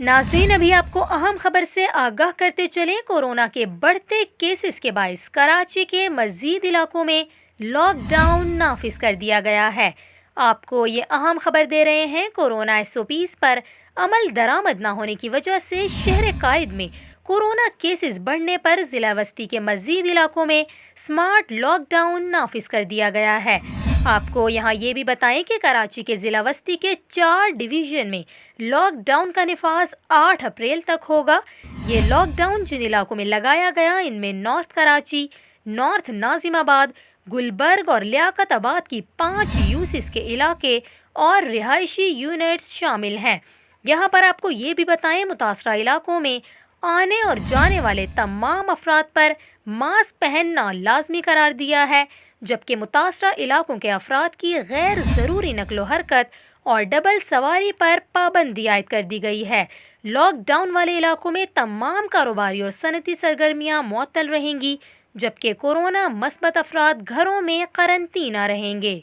ناظرین، ابھی آپ کو اہم خبر سے آگاہ کرتے چلیں۔ کورونا کے بڑھتے کیسز کے باعث کراچی کے مزید علاقوں میں لاک ڈاؤن نافذ کر دیا گیا ہے۔ آپ کو یہ اہم خبر دے رہے ہیں۔ کورونا SOPs پر عمل درآمد نہ ہونے کی وجہ سے شہر قائد میں کورونا کیسز بڑھنے پر ضلع وسطی کے مزید علاقوں میں سمارٹ لاک ڈاؤن نافذ کر دیا گیا ہے۔ آپ کو یہاں یہ بھی بتائیں کہ کراچی کے ضلع وسطی کے 4 ڈویژن میں لاک ڈاؤن کا نفاذ 8 اپریل تک ہوگا۔ یہ لاک ڈاؤن جن علاقوں میں لگایا گیا ان میں نارتھ کراچی، نارتھ ناظم آباد، گلبرگ اور لیاقت آباد کی 5 یوسس کے علاقے اور رہائشی یونٹس شامل ہیں۔ یہاں پر آپ کو یہ بھی بتائیں، متاثرہ علاقوں میں آنے اور جانے والے تمام افراد پر ماسک پہننا لازمی قرار دیا ہے، جبکہ متاثرہ علاقوں کے افراد کی غیر ضروری نقل و حرکت اور ڈبل سواری پر پابندی عائد کر دی گئی ہے۔ لاک ڈاؤن والے علاقوں میں تمام کاروباری اور صنعتی سرگرمیاں معطل رہیں گی، جبکہ کورونا مثبت افراد گھروں میں قرنطینہ رہیں گے۔